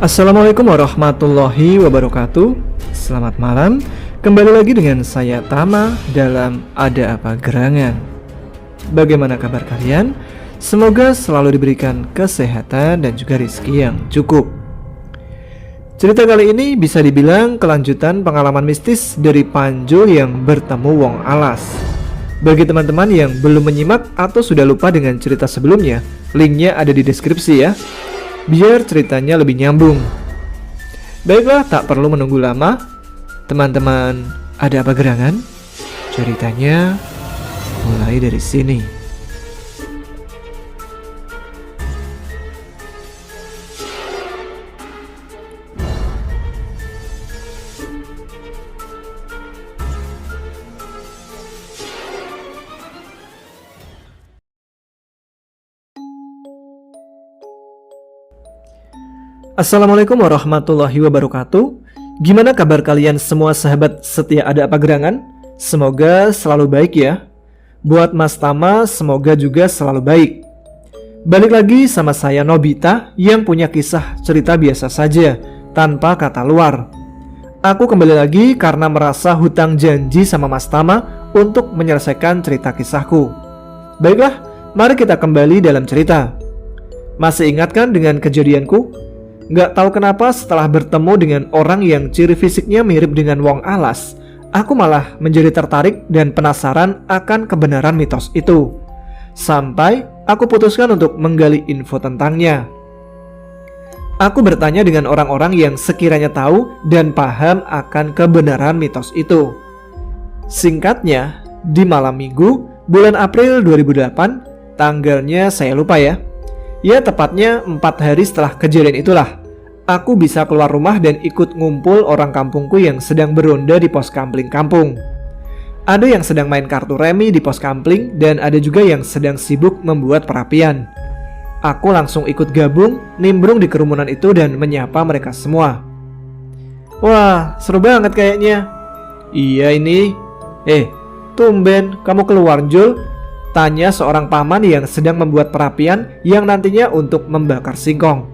Assalamualaikum warahmatullahi wabarakatuh. Selamat malam. Kembali lagi dengan saya Tama dalam Ada Apa Gerangan. Bagaimana kabar kalian? Semoga selalu diberikan kesehatan dan juga rezeki yang cukup. Cerita kali ini bisa dibilang kelanjutan pengalaman mistis dari Panjo yang bertemu Wong Alas. Bagi teman-teman yang belum menyimak atau sudah lupa dengan cerita sebelumnya, linknya ada di deskripsi ya, biar ceritanya lebih nyambung. Baiklah, tak perlu menunggu lama. Teman-teman, ada apa gerangan? Ceritanya mulai dari sini. Assalamualaikum warahmatullahi wabarakatuh. Gimana kabar kalian semua sahabat setia Ada Apa Gerangan? Semoga selalu baik ya. Buat Mas Tama, semoga juga selalu baik. Balik lagi sama saya Nobita yang punya kisah cerita biasa saja, tanpa kata luar. Aku kembali lagi karena merasa hutang janji sama Mas Tama untuk menyelesaikan cerita kisahku. Baiklah, mari kita kembali dalam cerita. Masih ingat kan dengan kejadianku? Gak tahu kenapa setelah bertemu dengan orang yang ciri fisiknya mirip dengan Wong Alas, aku malah menjadi tertarik dan penasaran akan kebenaran mitos itu. Sampai aku putuskan untuk menggali info tentangnya. Aku bertanya dengan orang-orang yang sekiranya tahu dan paham akan kebenaran mitos itu. Singkatnya, di malam minggu, bulan April 2008, tanggalnya saya lupa ya. Ya tepatnya 4 hari setelah kejadian itulah, aku bisa keluar rumah dan ikut ngumpul orang kampungku yang sedang beronda di pos kampling kampung. Ada yang sedang main kartu remi di pos kampling dan ada juga yang sedang sibuk membuat perapian. Aku langsung ikut gabung, nimbrung di kerumunan itu dan menyapa mereka semua. Wah, seru banget kayaknya. Iya ini. Tumben kamu keluar Jul? Tanya seorang paman yang sedang membuat perapian yang nantinya untuk membakar singkong.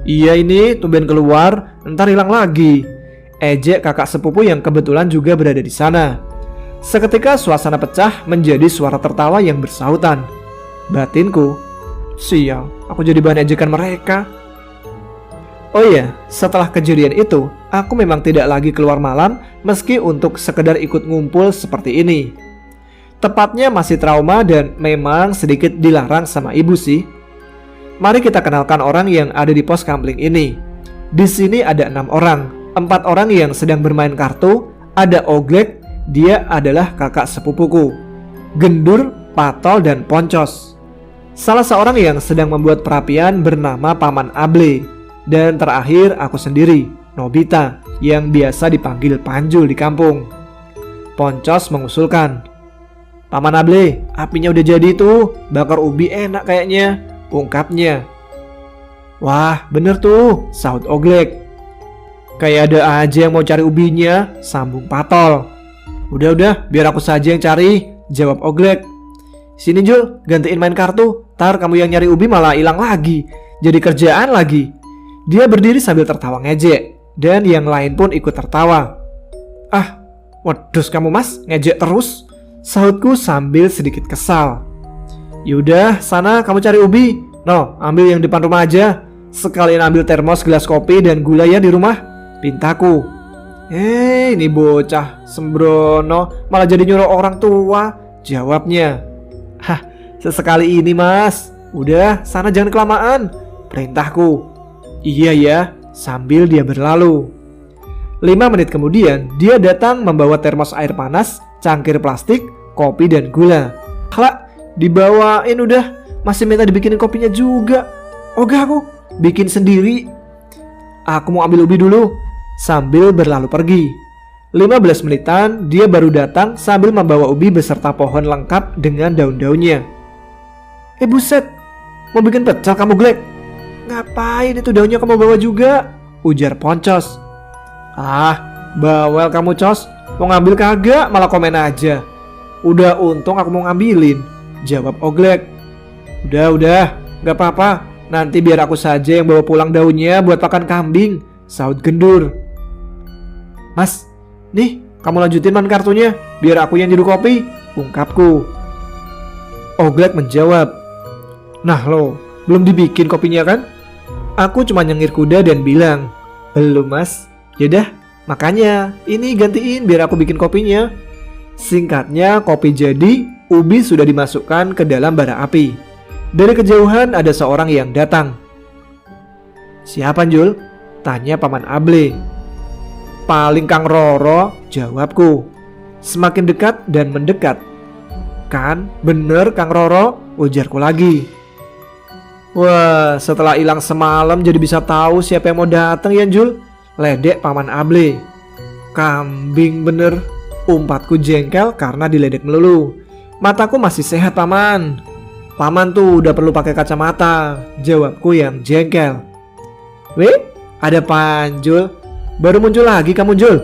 Iya ini, tumben keluar, ntar hilang lagi. Ejek kakak sepupu yang kebetulan juga berada di sana. Seketika suasana pecah menjadi suara tertawa yang bersahutan. Batinku, sial, aku jadi bahan ejekan mereka. Oh iya, setelah kejadian itu, aku memang tidak lagi keluar malam meski untuk sekedar ikut ngumpul seperti ini. Tepatnya masih trauma dan memang sedikit dilarang sama ibu sih. Mari kita kenalkan orang yang ada di pos kampling ini. Di sini ada 6 orang, 4 orang yang sedang bermain kartu, ada Oglek, dia adalah kakak sepupuku, Gendur, Patol, dan Poncos. Salah seorang yang sedang membuat perapian bernama Paman Able. Dan terakhir aku sendiri, Nobita, yang biasa dipanggil Panjul di kampung. Poncos mengusulkan, Paman Able, apinya udah jadi tuh, bakar ubi enak kayaknya, ungkapnya. Wah bener tuh, sahut Oglek. Kayak ada aja yang mau cari ubinya, sambung Patol. Udah, biar aku saja yang cari, jawab Oglek. Sini Jul, gantiin main kartu, tar kamu yang nyari ubi malah hilang lagi, jadi kerjaan lagi. Dia berdiri sambil tertawa ngejek, dan yang lain pun ikut tertawa. Ah, wedus kamu mas, ngejek terus, sahutku sambil sedikit kesal. Yaudah, sana kamu cari ubi. No, ambil yang depan rumah aja. Sekalian ambil termos, gelas kopi, dan gula ya di rumah, pintaku. Ini bocah sembrono, malah jadi nyuruh orang tua, jawabnya. Hah, sesekali ini mas. Udah, sana jangan kelamaan, perintahku. Iya ya, sambil dia berlalu. 5 menit kemudian, dia datang membawa termos air panas, cangkir plastik, kopi, dan gula. Klak, dibawain udah, masih minta dibikinin kopinya juga. Ogah aku, bikin sendiri. Aku mau ambil ubi dulu, sambil berlalu pergi. 15 menitan, dia baru datang sambil membawa ubi beserta pohon lengkap dengan daun-daunnya. Buset, mau bikin pecel kamu Glek? Ngapain itu daunnya kamu bawa juga? Ujar Poncos. Ah, bawel kamu Cos, mau ngambil kagak malah komen aja. Udah untung aku mau ngambilin, jawab Oglek. Udah, gak apa-apa, Nanti biar aku saja yang bawa pulang daunnya buat pakan kambing, sahut Gendur. Mas, nih kamu lanjutin main kartunya, biar aku yang nyeduh kopi, ungkapku. Oglek menjawab, nah lo, belum dibikin kopinya kan? Aku cuma nyengir kuda dan bilang, belum mas. Yaudah, makanya ini gantiin biar aku bikin kopinya. Singkatnya kopi jadi, ubi sudah dimasukkan ke dalam bara api. Dari kejauhan ada seorang yang datang. Siapa Jul? Tanya Paman Able. Paling Kang Roro, jawabku. Semakin dekat dan mendekat. Kan bener Kang Roro, ujarku lagi. Wah, setelah hilang semalam jadi bisa tahu siapa yang mau datang ya Jul. Ledek Paman Able. Kambing bener. Umpatku jengkel karena diledek melulu. Mataku masih sehat Paman. Paman tuh udah perlu pakai kacamata, jawabku yang jengkel. Weh, ada apaan Jul? Baru muncul lagi kamu Jul?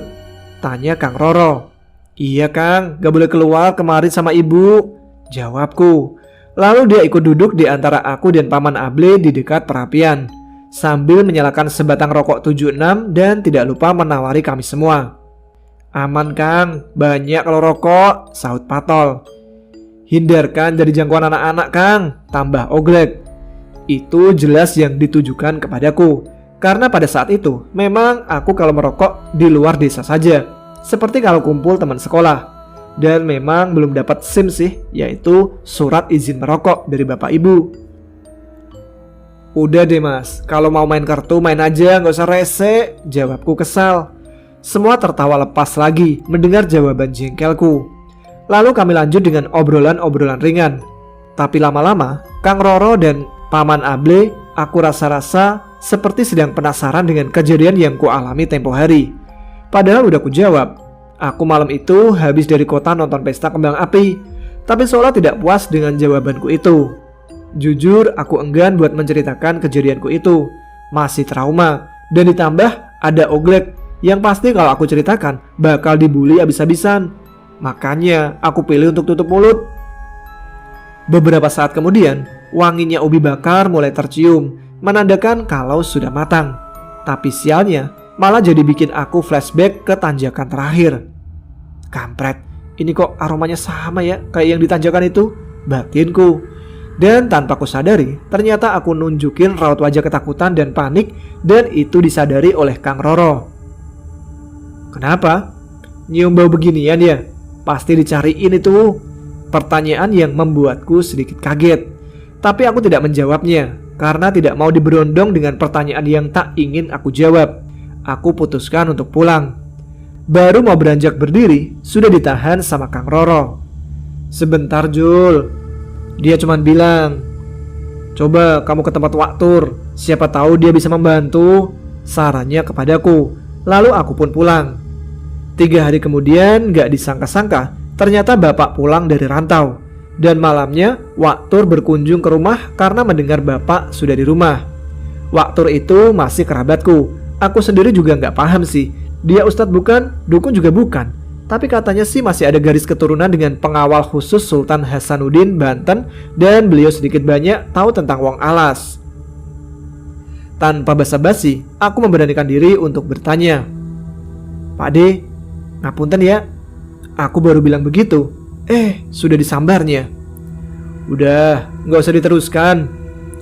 Tanya Kang Roro. Iya Kang, gak boleh keluar kemarin sama ibu, jawabku. Lalu dia ikut duduk di antara aku dan Paman Able di dekat perapian, sambil menyalakan sebatang rokok 76 dan tidak lupa menawari kami semua. Aman Kang, banyak kalau rokok, sahut Patol. Hindarkan dari jangkauan anak-anak Kang, tambah Oglek. Itu jelas yang ditujukan kepadaku, karena pada saat itu memang aku kalau merokok di luar desa saja. Seperti kalau kumpul teman sekolah. Dan memang belum dapat SIM sih, yaitu surat izin merokok dari bapak ibu. Udah deh mas, kalau mau main kartu main aja, gak usah rese, jawabku kesal. Semua tertawa lepas lagi mendengar jawaban jengkelku. Lalu kami lanjut dengan obrolan-obrolan ringan. Tapi lama-lama Kang Roro dan Paman Able, aku rasa-rasa seperti sedang penasaran dengan kejadian yang kualami tempo hari. Padahal udah ku jawab, aku malam itu habis dari kota nonton pesta kembang api. Tapi seolah tidak puas dengan jawabanku itu. Jujur aku enggan buat menceritakan kejadianku itu. Masih trauma. Dan ditambah ada Oglek yang pasti kalau aku ceritakan bakal dibully abis-abisan. Makanya aku pilih untuk tutup mulut. Beberapa saat kemudian wanginya ubi bakar mulai tercium, menandakan kalau sudah matang. Tapi sialnya malah jadi bikin aku flashback ke tanjakan terakhir. Kampret, ini kok aromanya sama ya kayak yang di tanjakan itu, batinku. Dan tanpa ku sadari, ternyata aku nunjukin raut wajah ketakutan dan panik. Dan itu disadari oleh Kang Roro. Kenapa? Nyium bau beginian ya? Pasti dicariin itu. Pertanyaan yang membuatku sedikit kaget. Tapi aku tidak menjawabnya, karena tidak mau diberondong dengan pertanyaan yang tak ingin aku jawab. Aku putuskan untuk pulang. Baru mau beranjak berdiri, sudah ditahan sama Kang Roro. Sebentar Jul. Dia cuma bilang, coba kamu ke tempat Waktur, siapa tahu dia bisa membantu, sarannya kepadaku. Lalu aku pun pulang. 3 hari kemudian gak disangka-sangka, ternyata bapak pulang dari rantau. Dan malamnya Waktur berkunjung ke rumah karena mendengar bapak sudah di rumah. Waktur itu masih kerabatku. Aku sendiri juga gak paham sih. Dia ustadz bukan, dukun juga bukan. Tapi katanya sih masih ada garis keturunan dengan pengawal khusus Sultan Hasanuddin Banten. Dan beliau sedikit banyak tahu tentang Wong Alas. Tanpa basa-basi, aku memberanikan diri untuk bertanya. Pak De, ngapunten ya. Aku baru bilang begitu, sudah disambarnya. Udah, gak usah diteruskan.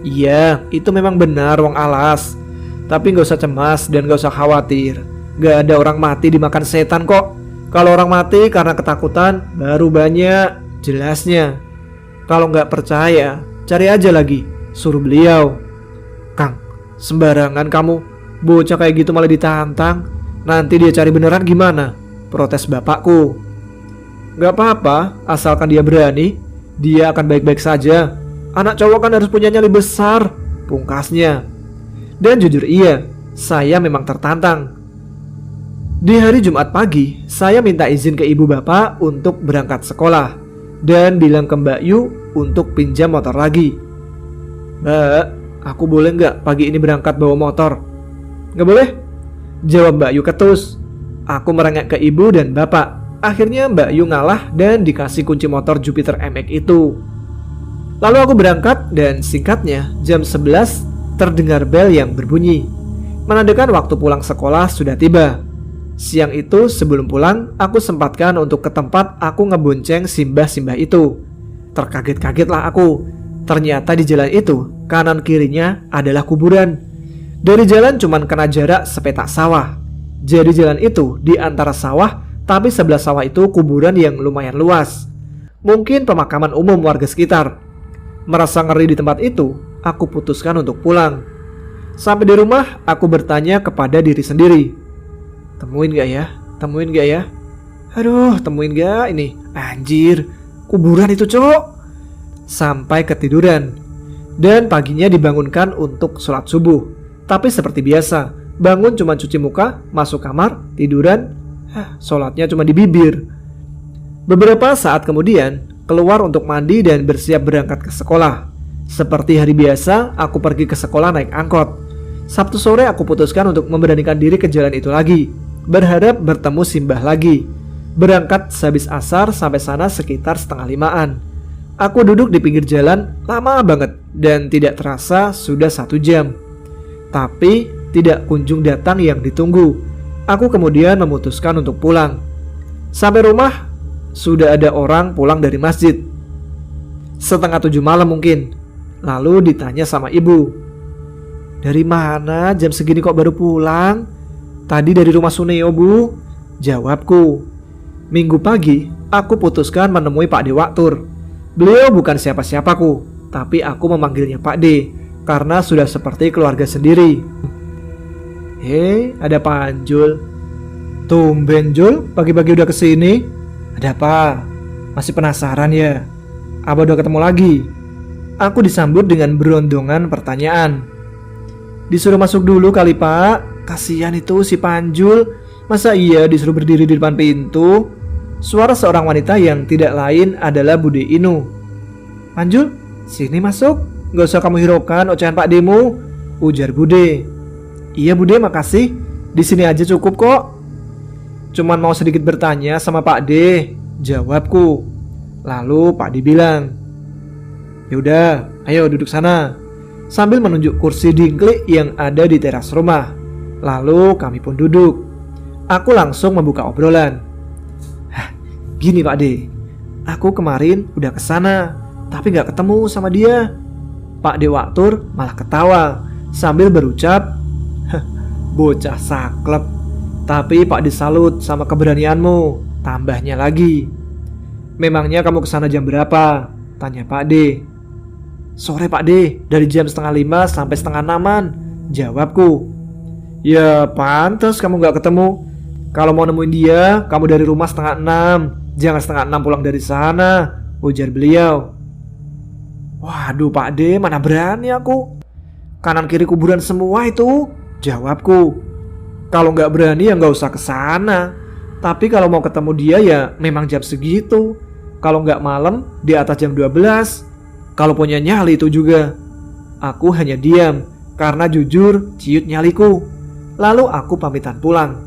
Iya, itu memang benar Wong Alas. Tapi gak usah cemas dan gak usah khawatir. Gak ada orang mati dimakan setan kok. Kalau orang mati karena ketakutan baru banyak jelasnya. Kalau gak percaya, cari aja lagi, suruh beliau. Kang, sembarangan kamu. Bocah kayak gitu malah ditantang. Nanti dia cari beneran gimana? Protes bapakku. Gak apa-apa, asalkan dia berani. Dia akan baik-baik saja. Anak cowok kan harus punya nyali besar, pungkasnya. Dan jujur iya, saya memang tertantang. Di hari Jumat pagi, saya minta izin ke ibu bapak untuk berangkat sekolah. Dan bilang ke Mbak Yu untuk pinjam motor lagi. Mbak, aku boleh nggak pagi ini berangkat bawa motor? Nggak boleh? Jawab Mbak Yu ketus. Aku merengek ke ibu dan bapak. Akhirnya Mbak Yu ngalah dan dikasih kunci motor Jupiter MX itu. Lalu aku berangkat dan singkatnya jam 11 terdengar bel yang berbunyi, menandakan waktu pulang sekolah sudah tiba. Siang itu sebelum pulang, aku sempatkan untuk ke tempat aku ngebonceng simbah-simbah itu. Terkaget-kagetlah aku. Ternyata di jalan itu, kanan kirinya adalah kuburan. Dari jalan cuman kena jarak sepetak sawah. Jadi jalan itu di antara sawah, tapi sebelah sawah itu kuburan yang lumayan luas. Mungkin pemakaman umum warga sekitar. Merasa ngeri di tempat itu, aku putuskan untuk pulang. Sampai di rumah, aku bertanya kepada diri sendiri, temuin gak ya? Temuin gak ya? Aduh, temuin gak ini? Anjir, kuburan itu cok. Sampai ketiduran. Dan paginya dibangunkan untuk sholat subuh. Tapi seperti biasa, bangun cuma cuci muka, masuk kamar, tiduran, sholatnya cuma di bibir. Beberapa saat kemudian, keluar untuk mandi dan bersiap berangkat ke sekolah. Seperti hari biasa, aku pergi ke sekolah naik angkot. Sabtu sore aku putuskan untuk memberanikan diri ke jalan itu lagi, berharap bertemu simbah lagi. Berangkat sehabis asar sampai sana sekitar 4:30. Aku duduk di pinggir jalan lama banget dan tidak terasa sudah 1 jam. Tapi tidak kunjung datang yang ditunggu. Aku kemudian memutuskan untuk pulang. Sampai rumah sudah ada orang pulang dari masjid. 6:30 malam mungkin. Lalu ditanya sama ibu, dari mana jam segini kok baru pulang? Tadi dari rumah Suneo bu. Jawabku. Minggu pagi aku putuskan menemui Pak Dewaktur. Beliau bukan siapa-siapaku, tapi aku memanggilnya Pak D karena sudah seperti keluarga sendiri. Ada Panjul. Tumben Jul, pagi-pagi udah kesini. Ada apa? Masih penasaran ya? Apa udah ketemu lagi? Aku disambut dengan berondongan pertanyaan. Disuruh masuk dulu kali Pak. Kasihan itu si Panjul. Masa iya disuruh berdiri di depan pintu? Suara seorang wanita yang tidak lain adalah Bude Inu. Panjul, sini masuk. Gak usah kamu hiraukan ocehan Pak Demu, ujar Bude. Iya Bude, makasih. Di sini aja cukup kok. Cuman mau sedikit bertanya sama Pak D, jawabku. Lalu Pak D bilang, yaudah, ayo duduk sana. Sambil menunjuk kursi dingklik yang ada di teras rumah. Lalu kami pun duduk. Aku langsung membuka obrolan. Gini Pak D, aku kemarin udah kesana, tapi gak ketemu sama dia. Pak Dewaktur malah ketawa sambil berucap, bocah saklek. Tapi Pak D salut sama keberanianmu. Tambahnya lagi, memangnya kamu kesana jam berapa? Tanya Pak D. Sore Pak D, dari jam 4:30 sampai 5:30-an, jawabku. Ya pantas kamu gak ketemu. Kalau mau nemuin dia, kamu dari rumah 5:30. Jangan 5:30 pulang dari sana, ujar beliau. Waduh Pak D, mana berani aku. Kanan kiri kuburan semua itu, jawabku. Kalau gak berani ya gak usah kesana. Tapi kalau mau ketemu dia ya memang jam segitu. Kalau gak malam, di atas jam 12. Kalau punya nyali itu juga. Aku hanya diam karena jujur ciut nyaliku. Lalu aku pamitan pulang.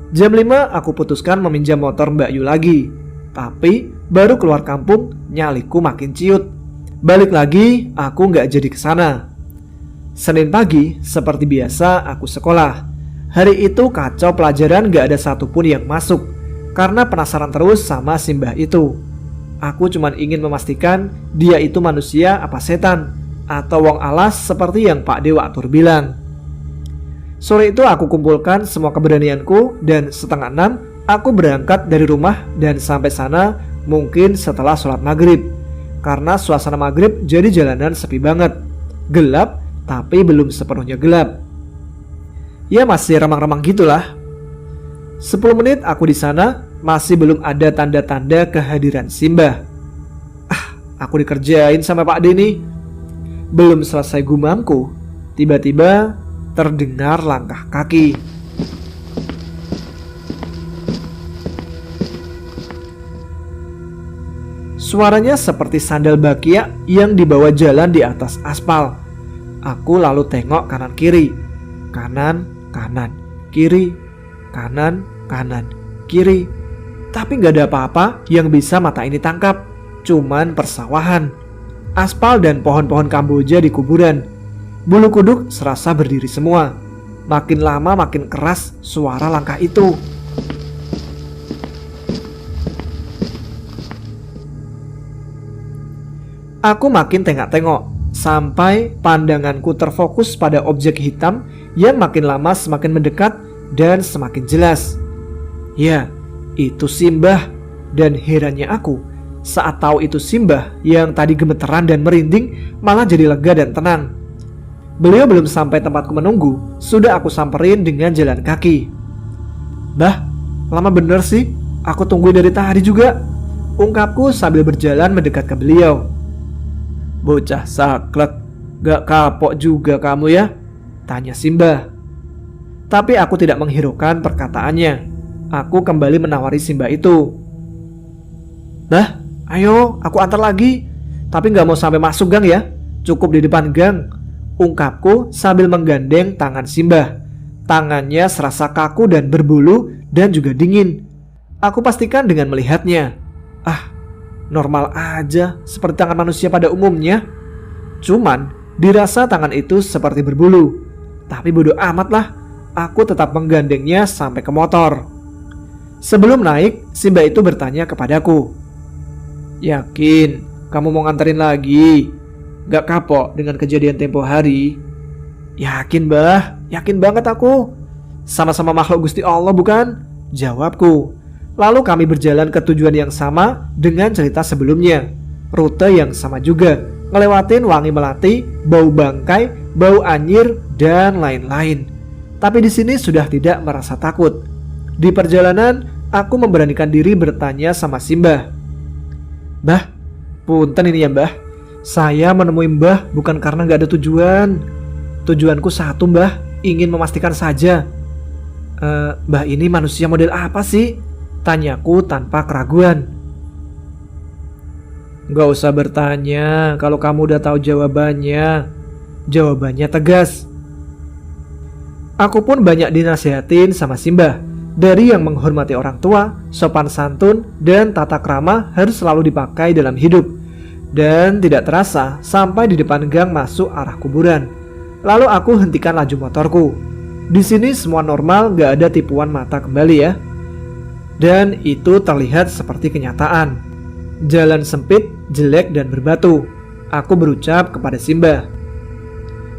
Jam 5 aku putuskan meminjam motor Mbak Yu lagi. Tapi baru keluar kampung nyaliku makin ciut. Balik lagi aku gak jadi kesana. Senin pagi seperti biasa aku sekolah. Hari itu kacau pelajaran, gak ada satupun yang masuk. Karena penasaran terus sama simbah itu. Aku cuma ingin memastikan dia itu manusia apa setan, atau wong alas seperti yang Pak Dewaktur bilang. Sore itu aku kumpulkan semua keberanianku dan 5:30 aku berangkat dari rumah dan sampai sana mungkin setelah sholat maghrib. Karena suasana maghrib jadi jalanan sepi banget. Gelap tapi belum sepenuhnya gelap. Ya masih remang-remang gitulah. 10 menit aku di sana masih belum ada tanda-tanda kehadiran simbah. Aku dikerjain sama Pak D nih. Belum selesai gumamku, tiba-tiba terdengar langkah kaki. Suaranya seperti sandal bakia yang dibawa jalan di atas aspal. Aku lalu tengok kanan kiri. Kanan, kanan, kiri. Kanan, kanan, kiri. Tapi gak ada apa-apa yang bisa mata ini tangkap. Cuman persawahan, aspal dan pohon-pohon kamboja di kuburan. Bulu kuduk serasa berdiri semua. Makin lama makin keras suara langkah itu. Aku makin tengok-tengok sampai pandanganku terfokus pada objek hitam yang makin lama semakin mendekat dan semakin jelas. Ya, itu Simbah. Dan herannya aku, saat tahu itu Simbah yang tadi gemeteran dan merinding malah jadi lega dan tenang. Beliau belum sampai tempatku menunggu, sudah aku samperin dengan jalan kaki. "Bah, lama bener sih, aku tungguin dari tadi juga," ungkapku sambil berjalan mendekat ke beliau. "Bocah saklek, gak kapok juga kamu ya?" tanya Simbah. Tapi aku tidak menghiraukan perkataannya. Aku kembali menawari Simbah itu. "Bah, ayo aku antar lagi. Tapi gak mau sampai masuk gang ya, cukup di depan gang," ungkapku sambil menggandeng tangan Simbah. Tangannya serasa kaku dan berbulu dan juga dingin. Aku pastikan dengan melihatnya. Normal aja, seperti tangan manusia pada umumnya. Cuman dirasa tangan itu seperti berbulu. Tapi bodoh amat lah, aku tetap menggandengnya sampai ke motor. Sebelum naik, Simbah itu bertanya kepadaku, "Yakin kamu mau nganterin lagi? Gak kapok dengan kejadian tempo hari?" "Yakin bah, yakin banget aku. Sama-sama makhluk Gusti Allah bukan?" jawabku. Lalu kami berjalan ke tujuan yang sama dengan cerita sebelumnya. Rute yang sama juga, ngelewatin wangi melati, bau bangkai, bau anyir, dan lain-lain. Tapi di sini sudah tidak merasa takut. Di perjalanan, aku memberanikan diri bertanya sama Simbah. "Bah, punten ini ya Mbah. Saya menemui Mbah bukan karena gak ada tujuan. Tujuanku satu Mbah, ingin memastikan saja." Mbah ini manusia model apa sih?" tanyaku tanpa keraguan. "Gak usah bertanya kalau kamu udah tahu jawabannya." Jawabannya tegas. Aku pun banyak dinasihatin sama Simbah. Dari yang menghormati orang tua, sopan santun, dan tata krama harus selalu dipakai dalam hidup. Dan tidak terasa sampai di depan gang masuk arah kuburan. Lalu aku hentikan laju motorku. Di sini semua normal, gak ada tipuan mata kembali ya. Dan itu terlihat seperti kenyataan. Jalan sempit, jelek, dan berbatu. Aku berucap kepada Simbah,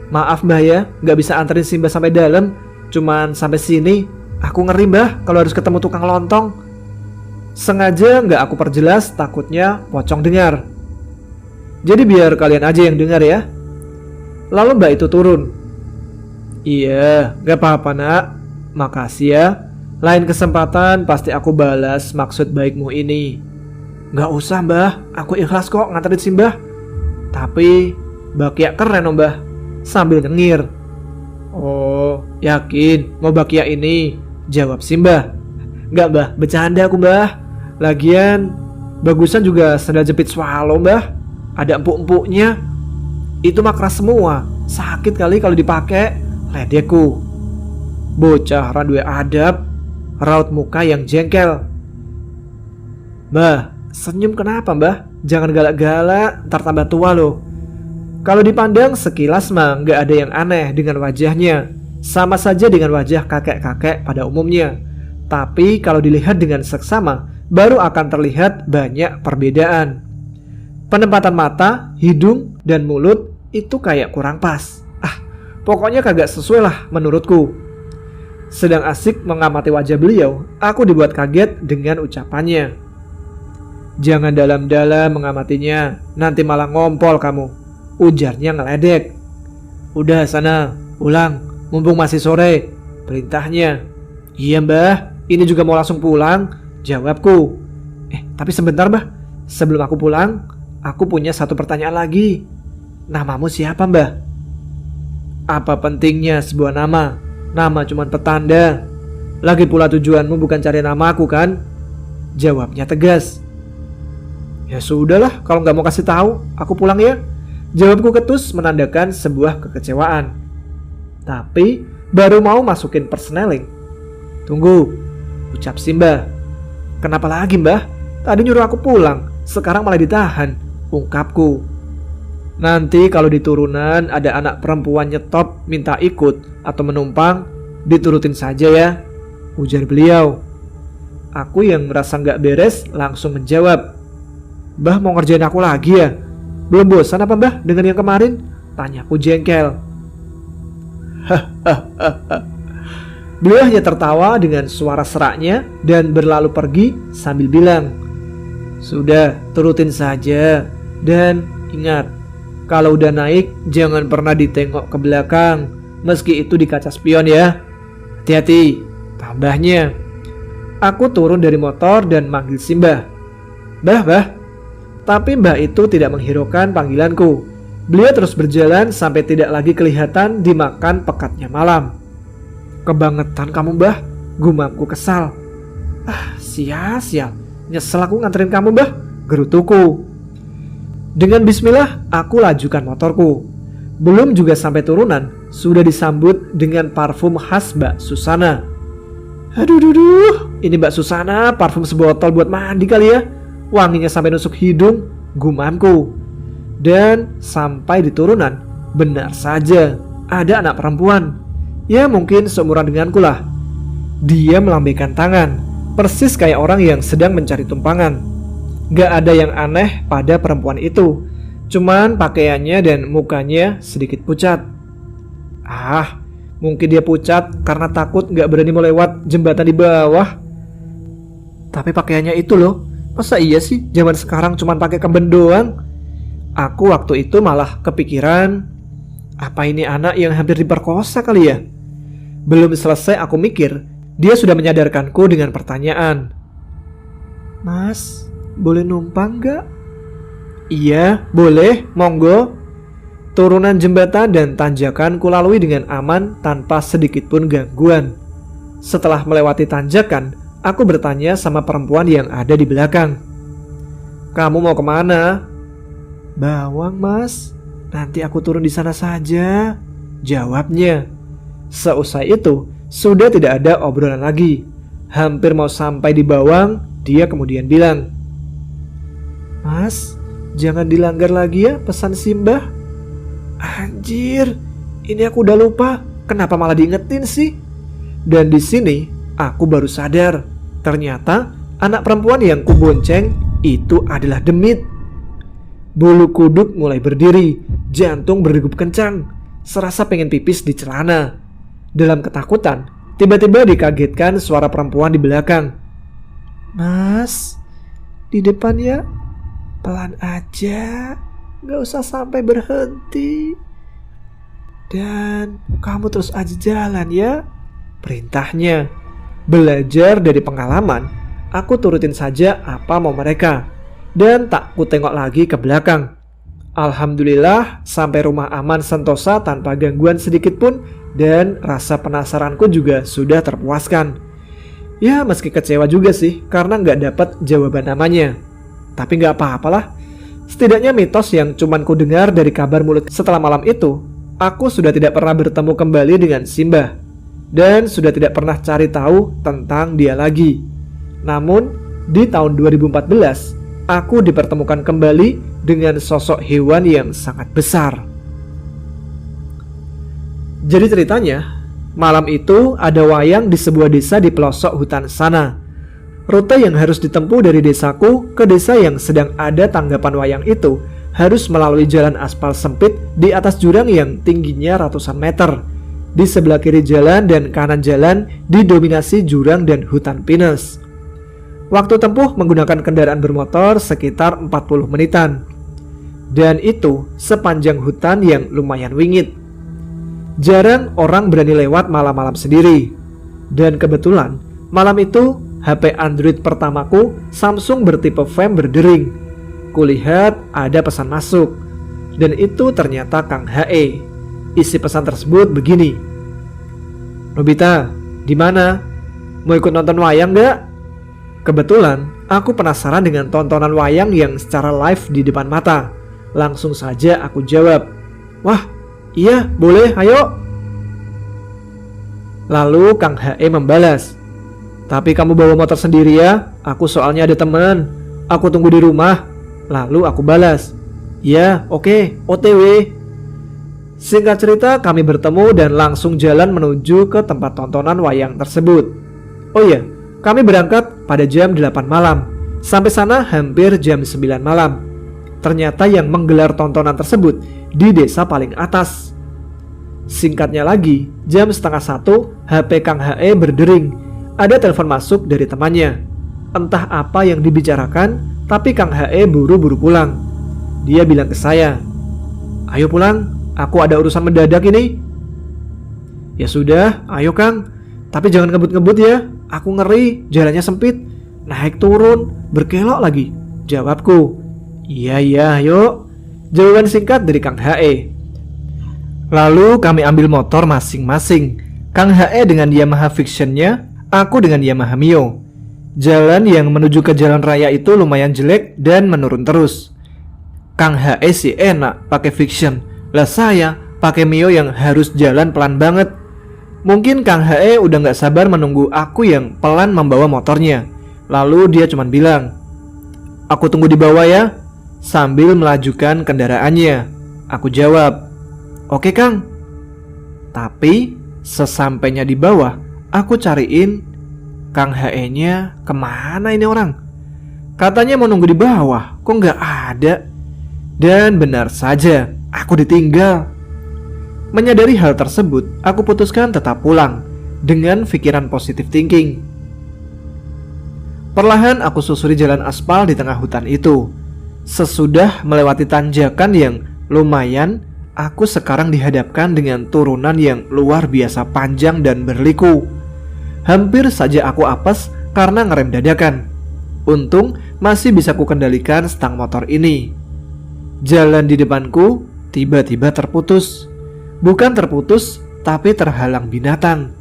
"Maaf Mbah ya, gak bisa anterin Simbah sampai dalam. Cuman sampai sini. Aku ngeri Mbah kalau harus ketemu tukang lontong." Sengaja gak aku perjelas, takutnya pocong dengar. "Jadi biar kalian aja yang dengar ya." Lalu Mbak itu turun. "Iya, gak apa-apa nak. Makasih ya. Lain kesempatan pasti aku balas maksud baikmu ini." "Gak usah Mbah, aku ikhlas kok nganterin Simbah. Tapi Bakia keren om Mbah," sambil nyengir. "Oh, yakin mau Bakia ini?" jawab Simbah. "Gak Mbah, bercanda aku Mbah. Lagian bagusan juga sandal jepit swallow Mbah. Ada empuk-empuknya. Itu mah keras semua, sakit kali kalau dipakai," ledekku. Bocah randuwe adab, raut muka yang jengkel. "Mbah, senyum kenapa Mbah? Jangan galak-galak, ntar tambah tua loh." Kalau dipandang sekilas mah gak ada yang aneh dengan wajahnya. Sama saja dengan wajah kakek-kakek pada umumnya. Tapi kalau dilihat dengan seksama, baru akan terlihat banyak perbedaan. Penempatan mata, hidung, dan mulut itu kayak kurang pas. Pokoknya kagak sesuai lah menurutku. Sedang asik mengamati wajah beliau, aku dibuat kaget dengan ucapannya. "Jangan dalam-dalam mengamatinya, nanti malah ngompol kamu," ujarnya ngeledek. "Udah sana, pulang, mumpung masih sore," perintahnya. "Iya Mbah, ini juga mau langsung pulang," jawabku. Tapi sebentar Mbah, sebelum aku pulang, aku punya satu pertanyaan lagi. Namamu siapa Mbah?" "Apa pentingnya sebuah nama? Nama cuma petanda. Lagi pula tujuanmu bukan cari nama aku kan?" jawabnya tegas. "Ya sudahlah, kalau nggak mau kasih tahu, aku pulang ya," jawabku ketus menandakan sebuah kekecewaan. Tapi baru mau masukin persneling. "Tunggu," ucap Simbah. "Kenapa lagi Mbah? Tadi nyuruh aku pulang, sekarang malah ditahan," ungkapku. Nanti kalau di turunan ada anak perempuan nyetop minta ikut atau menumpang, diturutin saja ya, ujar beliau. Aku yang merasa nggak beres langsung menjawab, "Mbah mau ngerjain aku lagi ya? Belum bosan apa mbah dengan yang kemarin?" Tanyaku jengkel. Beliau hanya tertawa dengan suara seraknya dan berlalu pergi sambil bilang, "Sudah, turutin saja. Dan ingat, kalau udah naik jangan pernah ditengok ke belakang, meski itu di kaca spion ya. Hati-hati," tambahnya. Aku turun dari motor dan manggil si Mbah. "Mbah, Mbah." Tapi Mbah itu tidak menghiraukan panggilanku. Beliau terus berjalan sampai tidak lagi kelihatan dimakan pekatnya malam. "Kebangetan kamu Mbah," gumamku kesal. Sia-sia, nyesel aku nganterin kamu Mbah," gerutuku. Dengan bismillah aku lajukan motorku. Belum juga sampai turunan, sudah disambut dengan parfum khas Mbak Susana. Aduh, ini Mbak Susana parfum sebotol buat mandi kali ya. Wanginya sampai nusuk hidung, gumamku. Dan sampai di turunan, benar saja ada anak perempuan. Ya mungkin seumuran denganku lah. Dia melambaikan tangan, persis kayak orang yang sedang mencari tumpangan. Gak ada yang aneh pada perempuan itu, cuman pakaiannya dan mukanya sedikit pucat. Mungkin dia pucat karena takut gak berani mau lewat jembatan di bawah. Tapi pakaiannya itu loh, masa iya sih zaman sekarang cuman pakai kemben doang? Aku waktu itu malah kepikiran, apa ini anak yang hampir diperkosa kali ya? Belum selesai aku mikir, dia sudah menyadarkanku dengan pertanyaan. "Mas, boleh numpang gak?" "Iya, boleh, monggo." Turunan jembatan dan tanjakan kulalui dengan aman tanpa sedikit pun gangguan. Setelah melewati tanjakan, aku bertanya sama perempuan yang ada di belakang. "Kamu mau kemana?" "Bawang mas, nanti aku turun di sana saja," jawabnya. Seusai itu, sudah tidak ada obrolan lagi. Hampir mau sampai di Bawang, dia kemudian bilang, "Mas, jangan dilanggar lagi ya pesan Simbah." Anjir, ini aku udah lupa. Kenapa malah diingetin sih? Dan di sini aku baru sadar, ternyata anak perempuan yang kubonceng itu adalah Demit. Bulu kuduk mulai berdiri, jantung berdegup kencang, serasa pengen pipis di celana. Dalam ketakutan, tiba-tiba dikagetkan suara perempuan di belakang. "Mas, di depan ya, pelan aja, gak usah sampai berhenti. Dan kamu terus aja jalan ya," perintahnya. Belajar dari pengalaman, aku turutin saja apa mau mereka. Dan tak ku tengok lagi ke belakang. Alhamdulillah sampai rumah aman sentosa tanpa gangguan sedikit pun. Dan rasa penasaranku juga sudah terpuaskan. Ya meski kecewa juga sih karena gak dapat jawaban namanya. Tapi gak apa-apalah. Setidaknya mitos yang cuman ku dengar dari kabar mulut setelah malam itu, aku sudah tidak pernah bertemu kembali dengan Simbah. Dan sudah tidak pernah cari tahu tentang dia lagi. Namun di tahun 2014, aku dipertemukan kembali dengan sosok hewan yang sangat besar. Jadi ceritanya, malam itu ada wayang di sebuah desa di pelosok hutan sana. Rute yang harus ditempuh dari desaku ke desa yang sedang ada tanggapan wayang itu harus melalui jalan aspal sempit di atas jurang yang tingginya ratusan meter. Di sebelah kiri jalan dan kanan jalan didominasi jurang dan hutan pinus. Waktu tempuh menggunakan kendaraan bermotor sekitar 40 menitan. Dan itu sepanjang hutan yang lumayan wingit. Jarang orang berani lewat malam-malam sendiri. Dan kebetulan malam itu HP Android pertamaku Samsung bertipe Fam berdering. Kulihat ada pesan masuk. Dan itu ternyata Kang HE. Isi pesan tersebut begini. "Nobita, di mana? Mau ikut nonton wayang gak?" Kebetulan aku penasaran dengan tontonan wayang yang secara live di depan mata. Langsung saja aku jawab, "Wah, iya boleh, ayo." Lalu Kang HE membalas, "Tapi kamu bawa motor sendiri ya, aku soalnya ada teman. Aku tunggu di rumah." Lalu aku balas, Ya, oke, OTW. Singkat cerita, kami bertemu dan langsung jalan menuju ke tempat tontonan wayang tersebut. Oh iya, kami berangkat pada jam 8 malam. Sampai sana hampir jam 9 malam. Ternyata yang menggelar tontonan tersebut di desa paling atas. Singkatnya lagi, jam setengah 1, HP Kang HE berdering. Ada telepon masuk dari temannya. Entah apa yang dibicarakan, tapi Kang HE buru-buru pulang. Dia bilang ke saya, "Ayo pulang, aku ada urusan mendadak ini." "Ya sudah, ayo Kang. Tapi jangan ngebut-ngebut ya, aku ngeri, jalannya sempit. Naik turun, berkelok lagi," jawabku. Iya, yuk," jawaban singkat dari Kang HE. Lalu kami ambil motor masing-masing. Kang HE dengan Yamaha Fiction-nya, aku dengan Yamaha Mio. Jalan yang menuju ke jalan raya itu lumayan jelek dan menurun terus. Kang HE sih enak pakai Fiction, lah saya pakai Mio yang harus jalan pelan banget. Mungkin Kang HE udah gak sabar menunggu aku yang pelan membawa motornya. Lalu dia cuma bilang, "Aku tunggu di bawah ya," sambil melajukan kendaraannya. Aku jawab, "Oke Kang." Tapi sesampainya di bawah, aku cariin Kang HE-nya kemana ini orang. Katanya mau nunggu di bawah, kok gak ada. Dan benar saja, aku ditinggal. Menyadari hal tersebut, aku putuskan tetap pulang dengan pikiran positif thinking. Perlahan aku susuri jalan aspal di tengah hutan itu. Sesudah melewati tanjakan yang lumayan, aku sekarang dihadapkan dengan turunan yang luar biasa panjang dan berliku. Hampir saja aku apes karena ngerem dadakan. Untung masih bisa kukendalikan stang motor ini. Jalan di depanku tiba-tiba terputus. Bukan terputus, tapi terhalang binatang.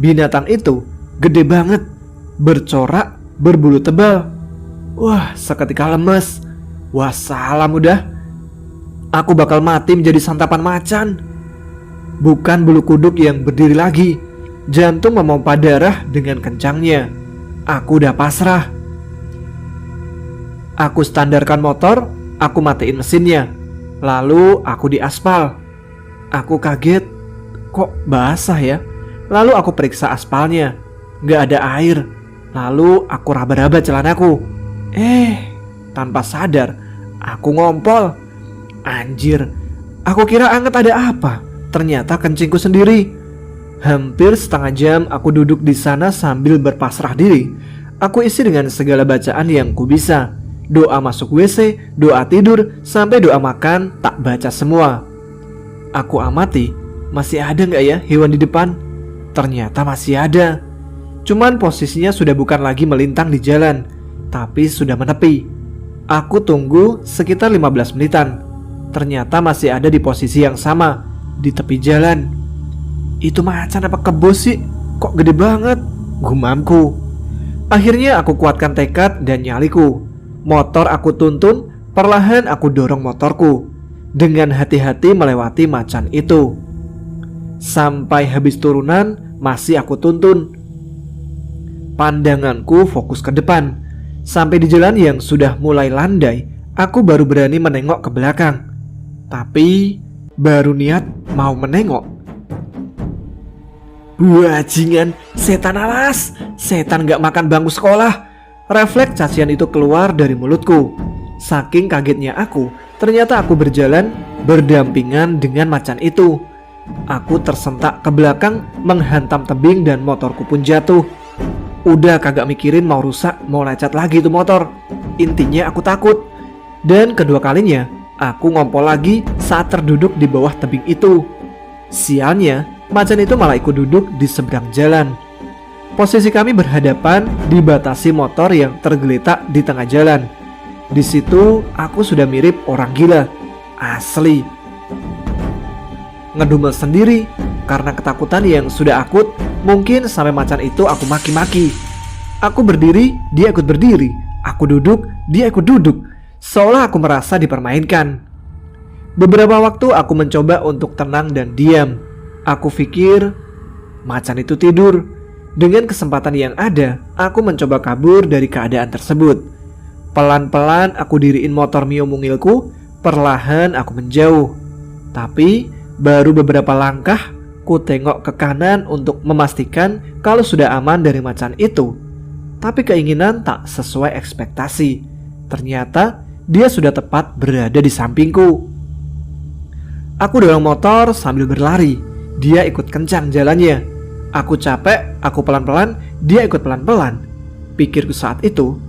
Binatang itu gede banget, bercorak, berbulu tebal. Wah, seketika lemes. Wassalam udah. Aku bakal mati menjadi santapan macan. Bukan bulu kuduk yang berdiri lagi. Jantung memompa darah dengan kencangnya. Aku udah pasrah. Aku standarkan motor, aku matiin mesinnya. Lalu aku di aspal. Aku kaget, kok basah ya? Lalu aku periksa aspalnya, gak ada air. Lalu aku raba-raba celanaku. Tanpa sadar, aku ngompol. Anjir, aku kira anget ada apa. Ternyata kencingku sendiri. Hampir setengah jam aku duduk di sana sambil berpasrah diri. Aku isi dengan segala bacaan yang ku bisa. Doa masuk WC, doa tidur, sampai doa makan tak baca semua. Aku amati, masih ada gak ya hewan di depan? Ternyata masih ada. Cuman posisinya sudah bukan lagi melintang di jalan, tapi sudah menepi. Aku tunggu sekitar 15 menitan. Ternyata masih ada di posisi yang sama, di tepi jalan. Itu macan apa kebo sih? Kok gede banget? Gumamku. Akhirnya aku kuatkan tekad dan nyaliku. Motor aku tuntun, perlahan aku dorong motorku. Dengan hati-hati melewati macan itu. Sampai habis turunan masih aku tuntun. Pandanganku fokus ke depan. Sampai di jalan yang sudah mulai landai, aku baru berani menengok ke belakang. Tapi baru niat mau menengok, bajingan, setan alas. Setan gak makan bangku sekolah. Refleks cacian itu keluar dari mulutku. Saking kagetnya aku, ternyata aku berjalan berdampingan dengan macan itu. Aku tersentak ke belakang, menghantam tebing dan motorku pun jatuh. Udah kagak mikirin mau rusak, mau lecet lagi tuh motor. Intinya aku takut. Dan kedua kalinya, aku ngompol lagi saat terduduk di bawah tebing itu. Sialnya, macan itu malah ikut duduk di seberang jalan. Posisi kami berhadapan dibatasi motor yang tergeletak di tengah jalan. Di situ aku sudah mirip orang gila. Asli. Ngedumel sendiri karena ketakutan yang sudah akut. Mungkin sampai macan itu aku maki-maki. Aku berdiri, dia ikut berdiri. Aku duduk, dia ikut duduk. Seolah aku merasa dipermainkan. Beberapa waktu aku mencoba untuk tenang dan diam. Aku pikir macan itu tidur. Dengan kesempatan yang ada, aku mencoba kabur dari keadaan tersebut. Pelan-pelan aku diriin motor Mio mungilku. Perlahan aku menjauh. Tapi baru beberapa langkah ku tengok ke kanan untuk memastikan kalau sudah aman dari macan itu. Tapi keinginan tak sesuai ekspektasi. Ternyata dia sudah tepat berada di sampingku. Aku dorong motor sambil berlari. Dia ikut kencang jalannya. Aku capek, aku pelan-pelan, dia ikut pelan-pelan. Pikirku saat itu,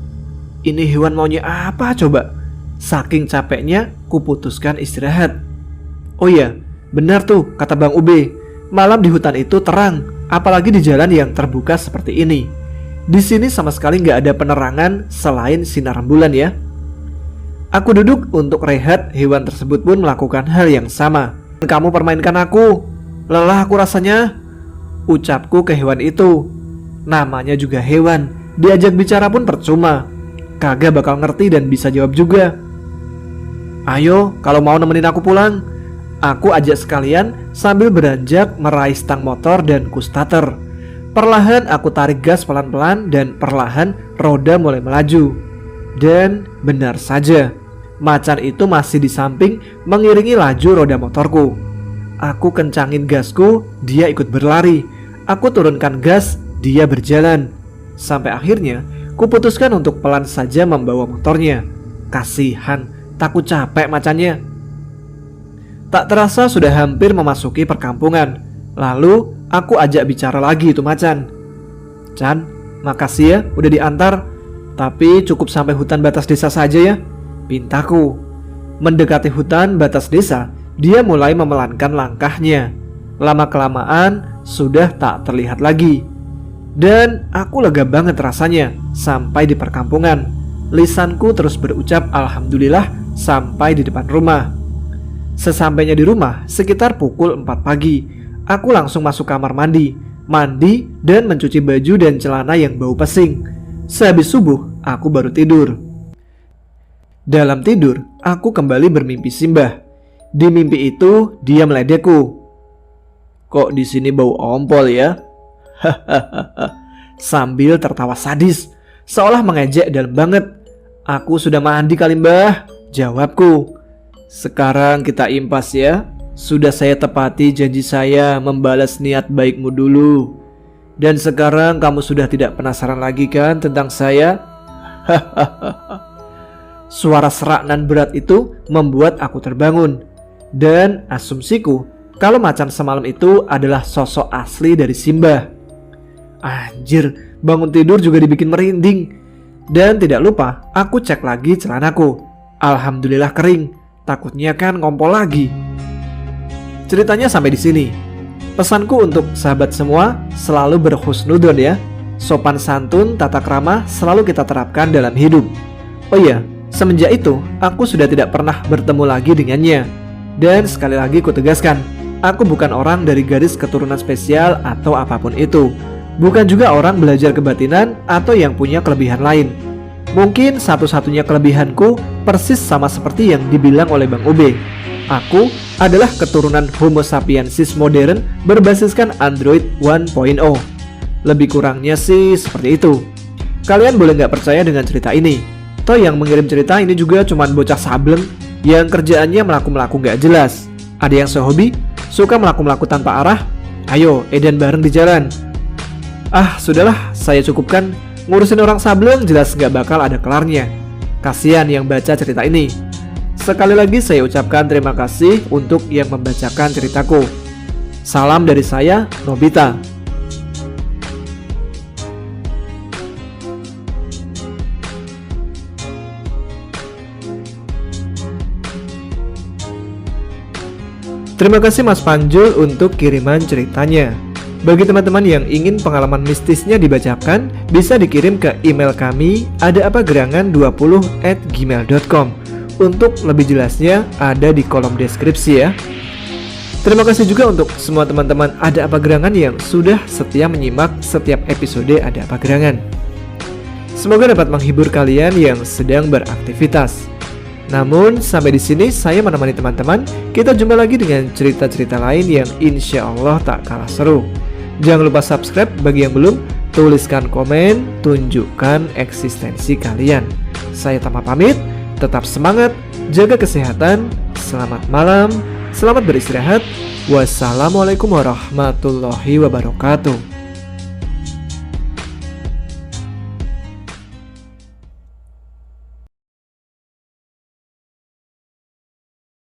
ini hewan maunya apa coba? Saking capeknya, kuputuskan istirahat. Oh iya, benar tuh kata Bang Ube. Malam di hutan itu terang, apalagi di jalan yang terbuka seperti ini. Di sini sama sekali nggak ada penerangan selain sinar rembulan ya. Aku duduk untuk rehat, hewan tersebut pun melakukan hal yang sama. Kamu permainkan aku, lelah aku rasanya, ucapku ke hewan itu. Namanya juga hewan, diajak bicara pun percuma. Kagak bakal ngerti dan bisa jawab juga. Ayo, kalau mau nemenin aku pulang, aku ajak sekalian sambil beranjak meraih stang motor dan ku starter. Perlahan aku tarik gas pelan-pelan dan perlahan roda mulai melaju. Dan benar saja, macan itu masih di samping mengiringi laju roda motorku. Aku kencangin gasku, dia ikut berlari. Aku turunkan gas, dia berjalan. Sampai akhirnya, kuputuskan untuk pelan saja membawa motornya. Kasihan, takut capek macannya. Tak terasa sudah hampir memasuki perkampungan. Lalu aku ajak bicara lagi itu macan. Chan, makasih ya udah diantar. Tapi cukup sampai hutan batas desa saja ya, pintaku. Mendekati hutan batas desa, dia mulai memelankan langkahnya. Lama-kelamaan sudah tak terlihat lagi. Dan aku lega banget rasanya sampai di perkampungan. Lisanku terus berucap alhamdulillah sampai di depan rumah. Sesampainya di rumah sekitar pukul 4 pagi, aku langsung masuk kamar mandi dan mencuci baju dan celana yang bau pesing. Sehabis subuh, aku baru tidur. Dalam tidur, aku kembali bermimpi Simbah. Di mimpi itu, dia meledekku. Kok di sini bau ompol ya? Sambil tertawa sadis, seolah mengejek dalam banget. Aku sudah mandi kali Mbah, jawabku. Sekarang kita impas ya. Sudah saya tepati janji saya membalas niat baikmu dulu. Dan sekarang kamu sudah tidak penasaran lagi kan tentang saya? Suara serak nan berat itu membuat aku terbangun. Dan asumsiku kalau macan semalam itu adalah sosok asli dari Simbah. Anjir, bangun tidur juga dibikin merinding. Dan tidak lupa, aku cek lagi celanaku. Alhamdulillah kering, takutnya kan ngompol lagi. Ceritanya sampai di sini. Pesanku untuk sahabat semua, selalu berhusnudon ya. Sopan santun, tata krama selalu kita terapkan dalam hidup. Oh iya, semenjak itu aku sudah tidak pernah bertemu lagi dengannya. Dan sekali lagi ku tegaskan, aku bukan orang dari garis keturunan spesial atau apapun itu. Bukan juga orang belajar kebatinan atau yang punya kelebihan lain. Mungkin satu-satunya kelebihanku persis sama seperti yang dibilang oleh Bang Ube. Aku adalah keturunan Homo sapiensis modern berbasiskan Android 1.0. Lebih kurangnya sih seperti itu. Kalian boleh nggak percaya dengan cerita ini. Toh yang mengirim cerita ini juga cuman bocah sableng yang kerjaannya melaku-melaku nggak jelas. Ada yang sehobi, suka melaku-melaku tanpa arah. Ayo, edan bareng di jalan. Ah, sudahlah, saya cukupkan. Ngurusin orang sableng jelas gak bakal ada kelarnya. Kasihan yang baca cerita ini. Sekali lagi saya ucapkan terima kasih untuk yang membacakan ceritaku. Salam dari saya, Nobita. Terima kasih Mas Panjul untuk kiriman ceritanya. Bagi teman-teman yang ingin pengalaman mistisnya dibacakan, bisa dikirim ke email kami adapagerangan20@gmail.com. Untuk lebih jelasnya ada di kolom deskripsi ya. Terima kasih juga untuk semua teman-teman Ada Apa Gerangan yang sudah setia menyimak setiap episode Ada Apa Gerangan. Semoga dapat menghibur kalian yang sedang beraktivitas. Namun sampai di sini saya menemani teman-teman. Kita jumpa lagi dengan cerita-cerita lain yang insya Allah tak kalah seru. Jangan lupa subscribe bagi yang belum, tuliskan komen, tunjukkan eksistensi kalian. Saya Tama pamit, Tetap semangat, jaga kesehatan, selamat malam, selamat beristirahat. Wassalamualaikum warahmatullahi wabarakatuh.